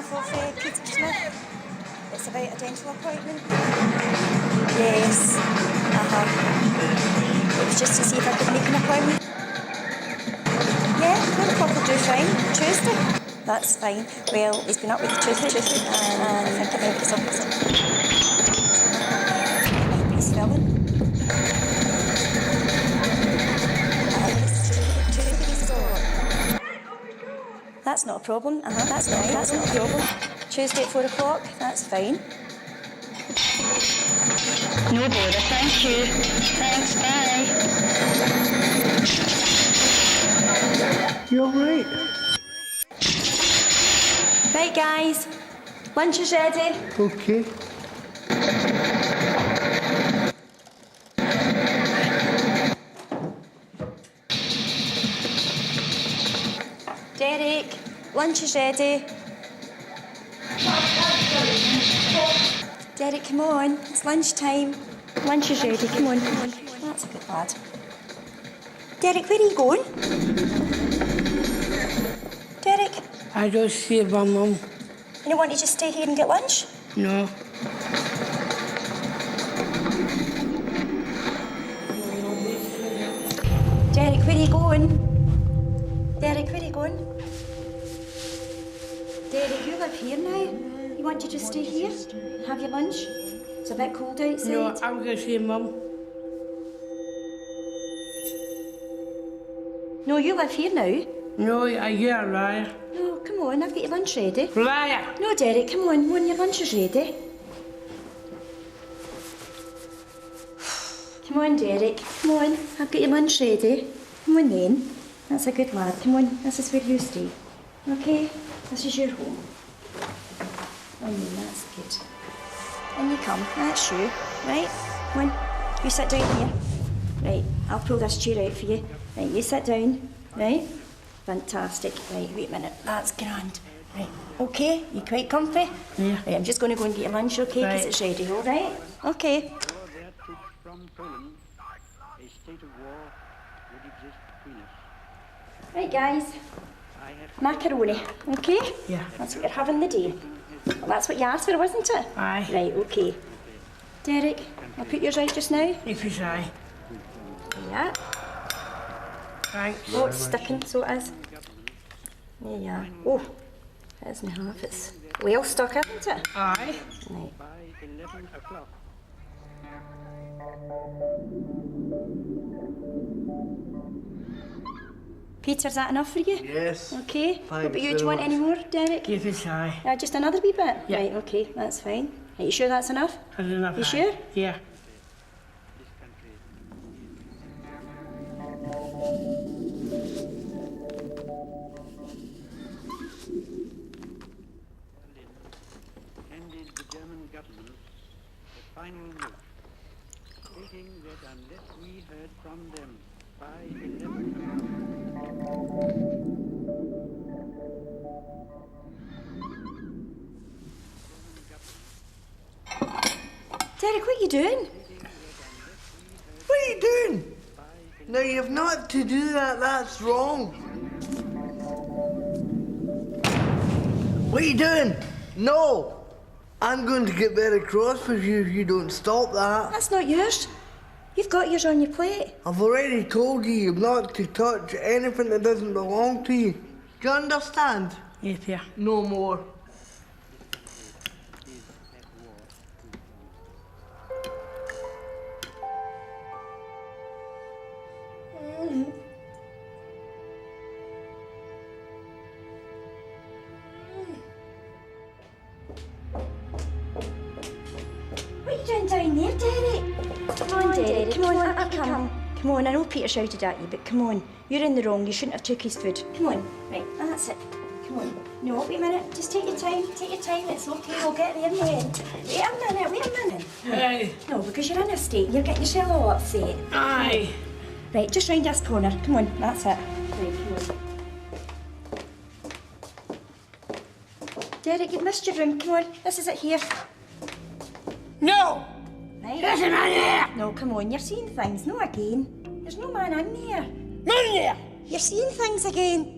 behalf of Peter Smith. It's about a dental appointment. Yes. It was just to see if I could make an appointment. Yeah, 1 o'clock will do fine. Tuesday? That's fine. Well, he's been up with the tooth and I think it might be something. He's filming. That's not a problem. That's not a problem. Tuesday at 4 o'clock, that's fine. No bother, thank you. Thanks, bye. You alright? Right, guys. Lunch is ready. Okay. Derek, lunch is ready. Derek, come on. It's lunchtime. Lunch is ready. Come on. That's a good lad. Derek, where are you going? Derek? I don't see my mum. You don't want to just stay here and get lunch? No. Derek, where are you going? Derek, where are you going? Derek, you live here now. You want to just stay here and have your lunch? It's a bit cold outside. No, I'm going to see mum. No, you live here now. No, you're a liar. No, come on, I've got your lunch ready. Liar! No, Derek, come on, your lunch is ready. Come on, Derek, come on, I've got your lunch ready. Come on then. That's a good lad. Come on, this is where you stay. Okay? This is your home. Oh, that's good. In you come. That's you. Right? Come on. You sit down here. Right. I'll pull this chair out for you. Right. You sit down. Right? Fantastic. Right. Wait a minute. That's grand. Right. Okay. You quite comfy? Yeah. Right. I'm just going to go and get your lunch, okay? Because it's ready. All right? Okay. Right, guys. Macaroni, okay? Yeah. That's what you're having the day. Well, that's what you asked for, wasn't it? Aye. Right, okay. Derek, I'll put yours out just now. If you say. Yeah. Thanks. Oh, it's sticking, so it is. There you are. Oh, it isn't half. It's well stuck, isn't it? Aye. Right. Peter, is that enough for you? Yes. Okay. Thanks What about you? Do very you want much. any more, Derek? If you say. Just another wee bit? Yeah. Right, okay, that's fine. Are you sure that's enough? That's enough. You aye. sure? Yeah. Handed the German government the final note, stating that unless we heard from them by 11 Derek, what are you doing? What are you doing? No, you've not to do that. That's wrong. What are you doing? No. I'm going to get very cross with you if you don't stop that. That's not yours. You've got yours on your plate. I've already told you not to touch anything that doesn't belong to you. Do you understand? Yes, yeah. No more. What are you doing down there, Derek? Come on, Derek. Come on, up you come. Come on, I know Peter shouted at you, but come on. You're in the wrong. You shouldn't have took his food. Come on. Right, that's it. Come on. No, wait a minute. Just take your time. Take your time. It's okay. We'll get there in the end. Wait a minute. Hey. No, because you're in a state. You're getting yourself all upset. Aye. Right, just round this corner. Come on, that's it. Right, come on. Derek, you've missed your room. Come on, this is it here. No! Right. There's a man there! No, come on, you're seeing things. No again. There's no man in there. Man there! You're seeing things again.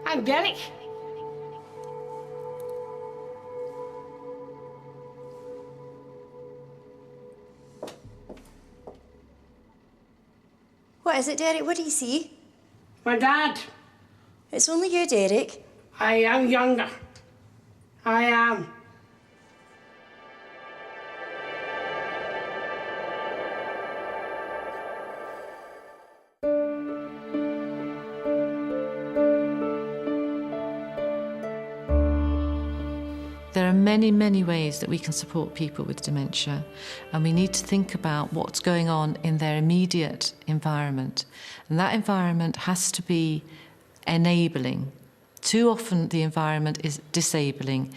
I'm Derek. What is it, Derek? What do you see? My dad. It's only you, Derek. I am younger. I am. There are many, many ways that we can support people with dementia, and we need to think about what's going on in their immediate environment. And that environment has to be enabling. Too often the environment is disabling.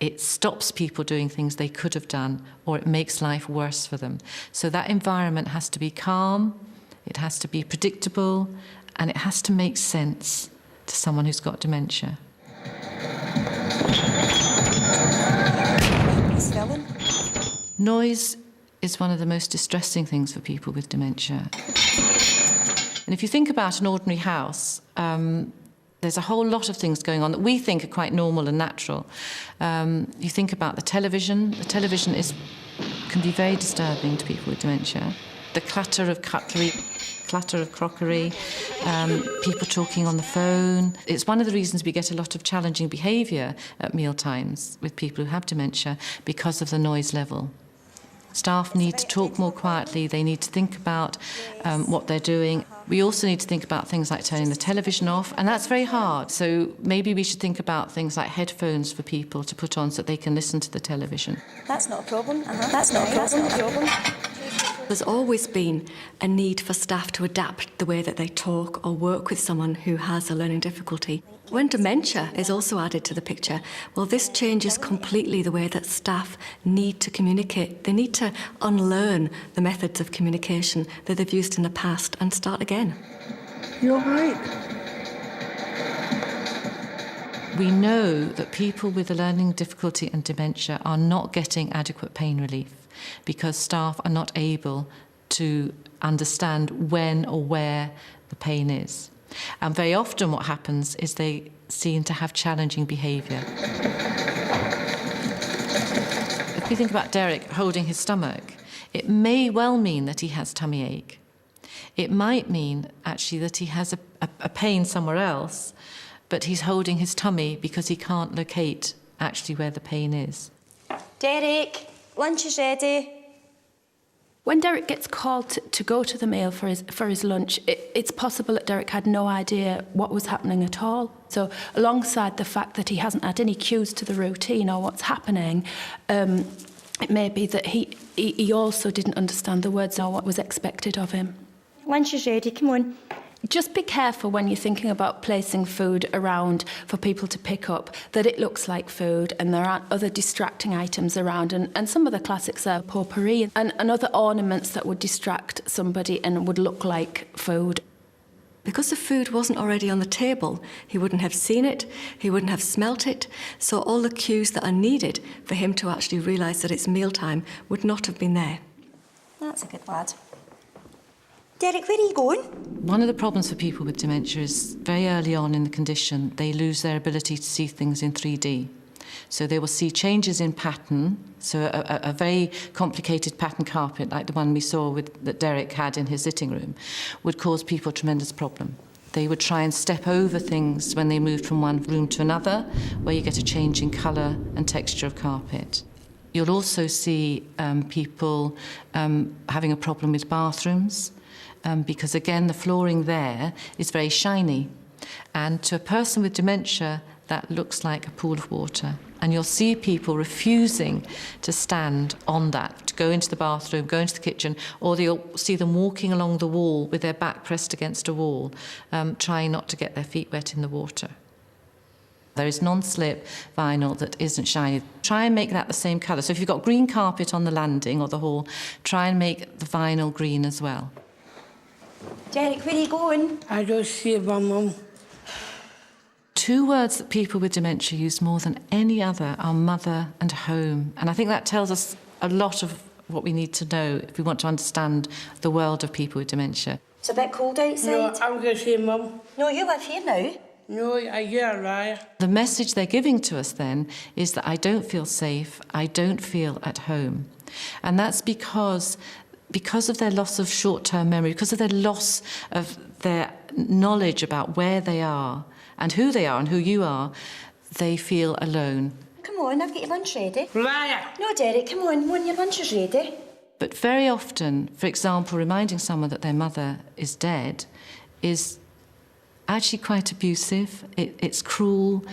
It stops people doing things they could have done, or it makes life worse for them. So that environment has to be calm, it has to be predictable, and it has to make sense to someone who's got dementia. Noise is one of the most distressing things for people with dementia. And if you think about an ordinary house, there's a whole lot of things going on that we think are quite normal and natural. You think about the television. The television can be very disturbing to people with dementia. The clatter of cutlery, clatter of crockery, people talking on the phone. It's one of the reasons we get a lot of challenging behaviour at mealtimes with people who have dementia, because of the noise level. Staff need to talk more quietly, they need to think about what they're doing. We also need to think about things like turning the television off, and that's very hard. So maybe we should think about things like headphones for people to put on so that they can listen to the television. That's not a problem. That's not a problem. There's always been a need for staff to adapt the way that they talk or work with someone who has a learning difficulty. When dementia is also added to the picture, well, this changes completely the way that staff need to communicate. They need to unlearn the methods of communication that they've used in the past and start again. You all right? We know that people with a learning difficulty and dementia are not getting adequate pain relief because staff are not able to understand when or where the pain is. And very often what happens is they seem to have challenging behaviour. If we think about Derek holding his stomach, it may well mean that he has tummy ache. It might mean actually that he has a pain somewhere else, but he's holding his tummy because he can't locate actually where the pain is. Derek, lunch is ready. When Derek gets called to go to the meal for his lunch, it's possible that Derek had no idea what was happening at all. So alongside the fact that he hasn't had any cues to the routine or what's happening, it may be that he also didn't understand the words or what was expected of him. Lunch is ready, come on. Just be careful when you're thinking about placing food around for people to pick up, that it looks like food and there aren't other distracting items around. And some of the classics are potpourri and other ornaments that would distract somebody and would look like food. Because the food wasn't already on the table, he wouldn't have seen it, he wouldn't have smelt it, so all the cues that are needed for him to actually realise that it's mealtime would not have been there. That's a good lad. Derek, where are you going? One of the problems for people with dementia is very early on in the condition, they lose their ability to see things in 3D. So they will see changes in pattern, so a very complicated pattern carpet, like the one we saw that Derek had in his sitting room, would cause people a tremendous problem. They would try and step over things when they moved from one room to another, where you get a change in colour and texture of carpet. You'll also see people having a problem with bathrooms, because again, the flooring there is very shiny. And to a person with dementia, that looks like a pool of water. And you'll see people refusing to stand on that, to go into the bathroom, go into the kitchen, or you'll see them walking along the wall with their back pressed against a wall, trying not to get their feet wet in the water. There is non-slip vinyl that isn't shiny. Try and make that the same colour. So if you've got green carpet on the landing or the hall, try and make the vinyl green as well. Derek, where are you going? I don't see my mum. Two words that people with dementia use more than any other are mother and home. And I think that tells us a lot of what we need to know if we want to understand the world of people with dementia. It's a bit cold outside. No, I'm going to see Mum. No, you live here now. No, you're a liar. The message they're giving to us then is that I don't feel safe, I don't feel at home. And that's because of their loss of short-term memory, because of their loss of their knowledge about where they are and who you are, they feel alone. Come on, I've got your lunch ready. Liar! No, Derek, come on, your lunch is ready. But very often, for example, reminding someone that their mother is dead is actually quite abusive. It's cruel.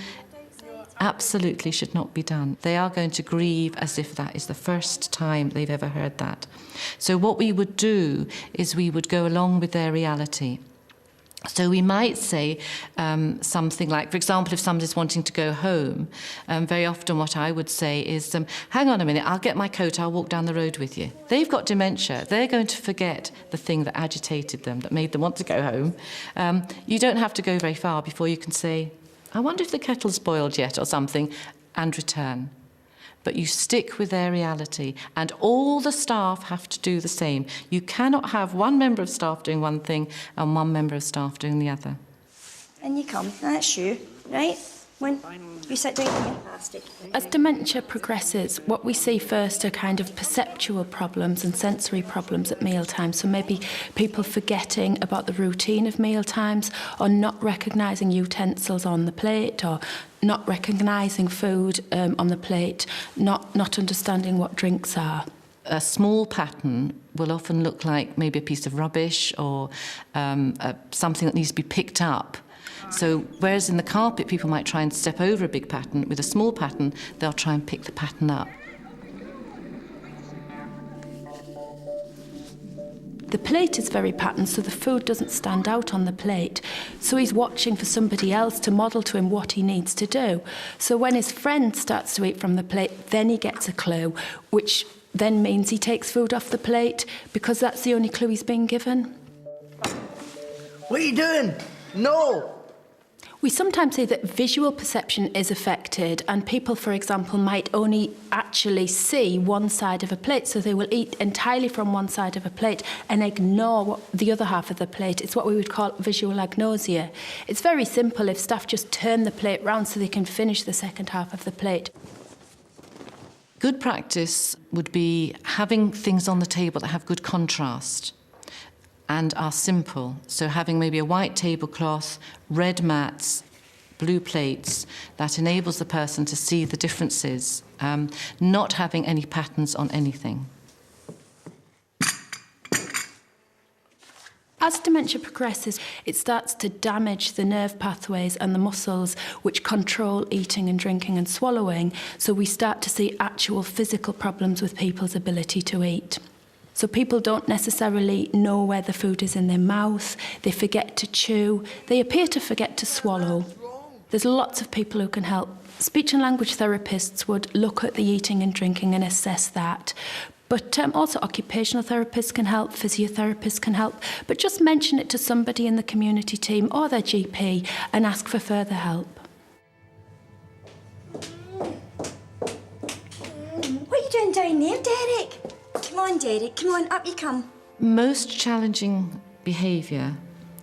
Absolutely should not be done. They are going to grieve as if that is the first time they've ever heard that. So what we would do is we would go along with their reality. So we might say something like, for example, if somebody's wanting to go home, very often what I would say is, hang on a minute, I'll get my coat, I'll walk down the road with you. They've got dementia. They're going to forget the thing that agitated them, that made them want to go home. You don't have to go very far before you can say, I wonder if the kettle's boiled yet or something, and return. But you stick with their reality, and all the staff have to do the same. You cannot have one member of staff doing one thing and one member of staff doing the other. In you come, that's you, right? When you sit down here, fantastic. As dementia progresses, what we see first are kind of perceptual problems and sensory problems at mealtimes. So maybe people forgetting about the routine of mealtimes, or not recognising utensils on the plate, or not recognising food on the plate, not understanding what drinks are. A small pattern will often look like maybe a piece of rubbish or something that needs to be picked up. So whereas in the carpet people might try and step over a big pattern, with a small pattern they'll try and pick the pattern up. The plate is very patterned, so the food doesn't stand out on the plate. So he's watching for somebody else to model to him what he needs to do. So when his friend starts to eat from the plate, then he gets a clue, which then means he takes food off the plate, because that's the only clue he's been given. What are you doing? No! We sometimes say that visual perception is affected, and people, for example, might only actually see one side of a plate, so they will eat entirely from one side of a plate and ignore the other half of the plate. It's what we would call visual agnosia. It's very simple if staff just turn the plate round so they can finish the second half of the plate. Good practice would be having things on the table that have good contrast and are simple. So having maybe a white tablecloth, red mats, blue plates, that enables the person to see the differences, not having any patterns on anything. As dementia progresses, it starts to damage the nerve pathways and the muscles which control eating and drinking and swallowing, so we start to see actual physical problems with people's ability to eat. So people don't necessarily know where the food is in their mouth, they forget to chew, they appear to forget to swallow. There's lots of people who can help. Speech and language therapists would look at the eating and drinking and assess that. But also occupational therapists can help, physiotherapists can help, but just mention it to somebody in the community team or their GP and ask for further help. What are you doing down there, Derek? Come on, Derek, come on, up you come. Most challenging behaviour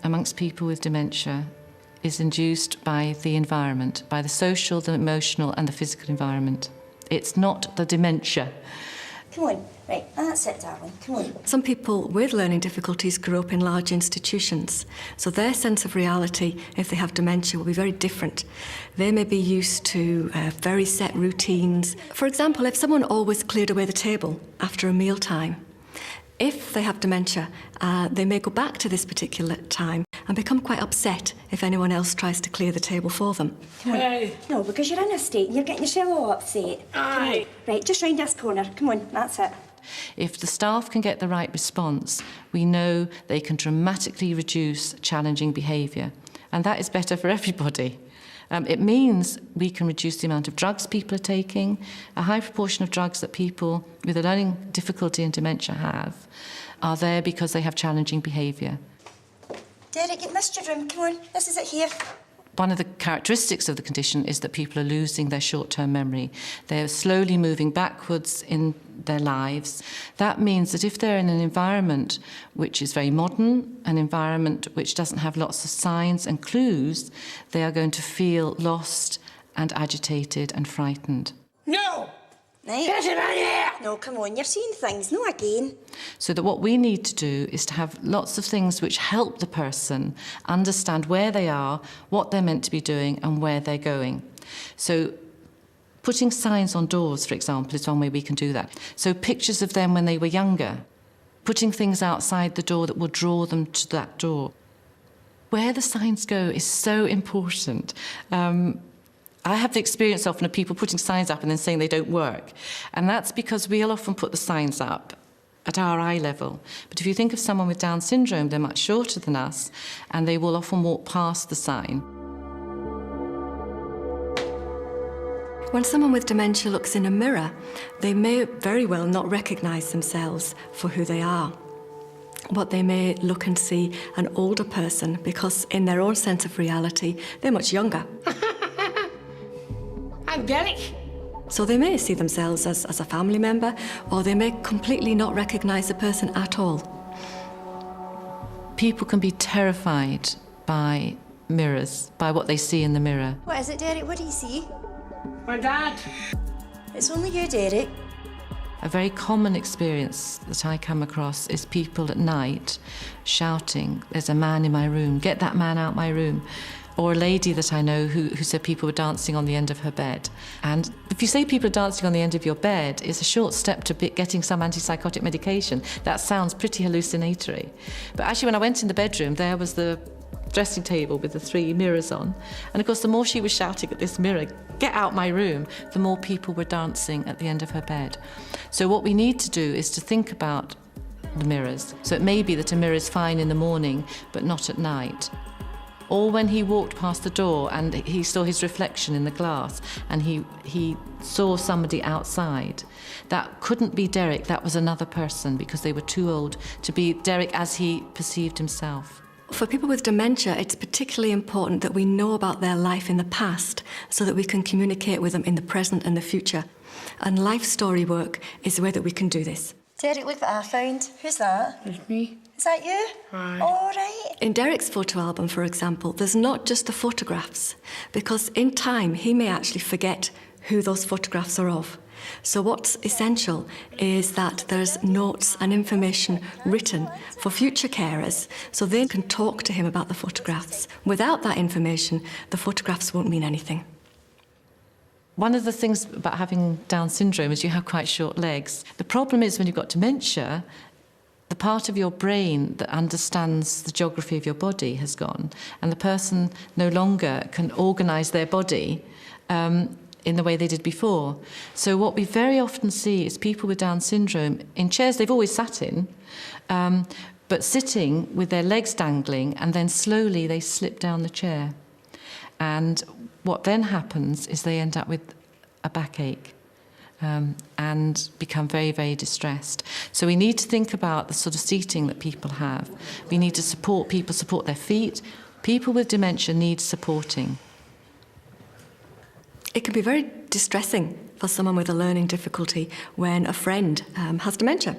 amongst people with dementia is induced by the environment, by the social, the emotional and the physical environment. It's not the dementia. Come on, right, that's it, darling, come on. Some people with learning difficulties grow up in large institutions, so their sense of reality, if they have dementia, will be very different. They may be used to very set routines. For example, if someone always cleared away the table after a mealtime, if they have dementia, they may go back to this particular time and become quite upset if anyone else tries to clear the table for them. Hey. No, because you're in a state and you're getting yourself all upset. Aye. Right, just round this corner. Come on, that's it. If the staff can get the right response, we know they can dramatically reduce challenging behaviour. And that is better for everybody. It means we can reduce the amount of drugs people are taking. A high proportion of drugs that people with a learning difficulty and dementia have are there because they have challenging behaviour. Derek, you've missed your room. Come on, this is it here. One of the characteristics of the condition is that people are losing their short-term memory. They're slowly moving backwards in their lives. That means that if they're in an environment which is very modern, an environment which doesn't have lots of signs and clues, they are going to feel lost and agitated and frightened. No! Right. Get him out of here! No, come on, you're seeing things, no again. So that what we need to do is to have lots of things which help the person understand where they are, what they're meant to be doing, and where they're going. So putting signs on doors, for example, is one way we can do that. So pictures of them when they were younger, putting things outside the door that will draw them to that door. Where the signs go is so important. I have the experience often of people putting signs up and then saying they don't work. And that's because we'll often put the signs up at our eye level. But if you think of someone with Down syndrome, they're much shorter than us, and they will often walk past the sign. When someone with dementia looks in a mirror, they may very well not recognise themselves for who they are. But they may look and see an older person because in their own sense of reality, they're much younger. I'm Derek. So they may see themselves as a family member, or they may completely not recognise the person at all. People can be terrified by mirrors, by what they see in the mirror. What is it, Derek? What do you see? My dad. It's only you, Derek. A very common experience that I come across is people at night shouting, "There's a man in my room, get that man out my room." Or a lady that I know who said people were dancing on the end of her bed. And if you say people are dancing on the end of your bed, it's a short step to getting some antipsychotic medication. That sounds pretty hallucinatory. But actually, when I went in the bedroom, there was the dressing table with the 3 mirrors on. And of course, the more she was shouting at this mirror, "Get out my room," the more people were dancing at the end of her bed. So what we need to do is to think about the mirrors. So it may be that a mirror is fine in the morning, but not at night. Or when he walked past the door and he saw his reflection in the glass and he saw somebody outside. That couldn't be Derek, that was another person because they were too old to be Derek as he perceived himself. For people with dementia, it's particularly important that we know about their life in the past so that we can communicate with them in the present and the future. And life story work is the way that we can do this. Derek, look what I found. Who's that? It's me. Is that you? Aye. All right. In Derek's photo album, for example, there's not just the photographs, because in time he may actually forget who those photographs are of. So what's essential is that there's notes and information written for future carers so they can talk to him about the photographs. Without that information, the photographs won't mean anything. One of the things about having Down syndrome is you have quite short legs. The problem is when you've got dementia, the part of your brain that understands the geography of your body has gone, and the person no longer can organise their body in the way they did before. So what we very often see is people with Down syndrome in chairs they've always sat in, but sitting with their legs dangling, and then slowly they slip down the chair. And what then happens is they end up with a backache. And become very, very distressed. So we need to think about the sort of seating that people have. We need to support people, support their feet. People with dementia need supporting. It can be very distressing for someone with a learning difficulty when a friend has dementia.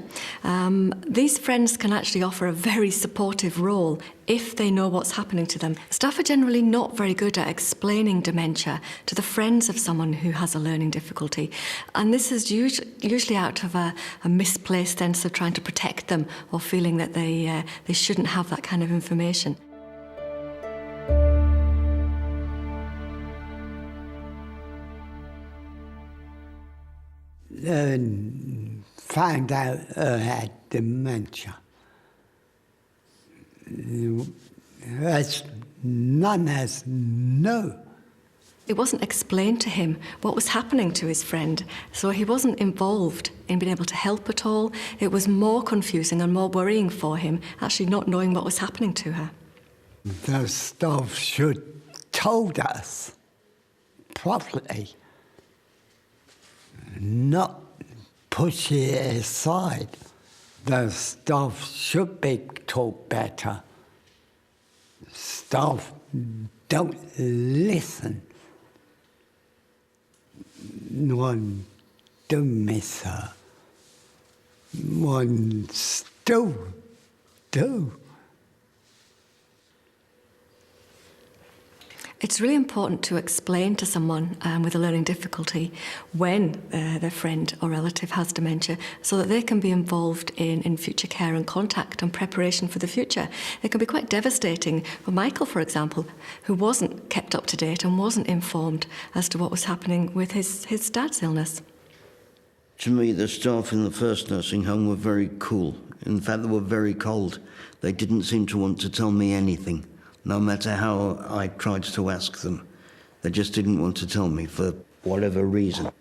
These friends can actually offer a very supportive role if they know what's happening to them. Staff are generally not very good at explaining dementia to the friends of someone who has a learning difficulty. And this is usually out of a misplaced sense of trying to protect them or feeling that they shouldn't have that kind of information. Found out I had dementia. As none as no. It wasn't explained to him what was happening to his friend, so he wasn't involved in being able to help at all. It was more confusing and more worrying for him, actually not knowing what was happening to her. The staff should told us properly, not push it aside. The staff should be taught better. Staff don't listen. Man dummisar. Man stod. It's really important to explain to someone with a learning difficulty when their friend or relative has dementia so that they can be involved in future care and contact and preparation for the future. It can be quite devastating for Michael, for example, who wasn't kept up to date and wasn't informed as to what was happening with his dad's illness. To me, the staff in the first nursing home were very cool. In fact, they were very cold. They didn't seem to want to tell me anything. No matter how I tried to ask them, they just didn't want to tell me for whatever reason.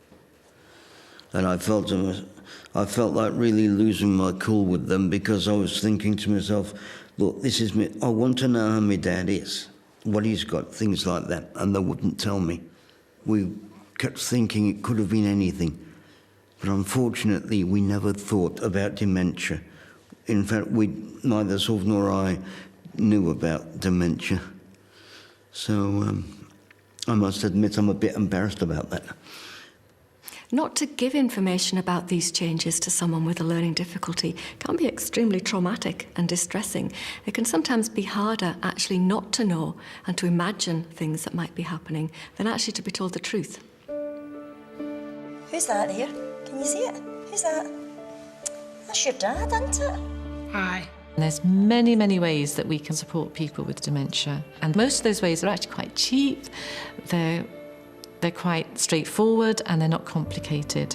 And I felt like really losing my cool with them because I was thinking to myself, look, this is me. I want to know how my dad is, what he's got, things like that. And they wouldn't tell me. We kept thinking it could have been anything. But unfortunately, we never thought about dementia. In fact, neither Sov nor I knew about dementia. So I must admit I'm a bit embarrassed about that. Not to give information about these changes to someone with a learning difficulty can be extremely traumatic and distressing. It can sometimes be harder actually not to know and to imagine things that might be happening than actually to be told the truth. Who's that here? Can you see it? Who's that? That's your dad, isn't it? Aye. There's many, many ways that we can support people with dementia. And most of those ways are actually quite cheap, they're quite straightforward, and they're not complicated.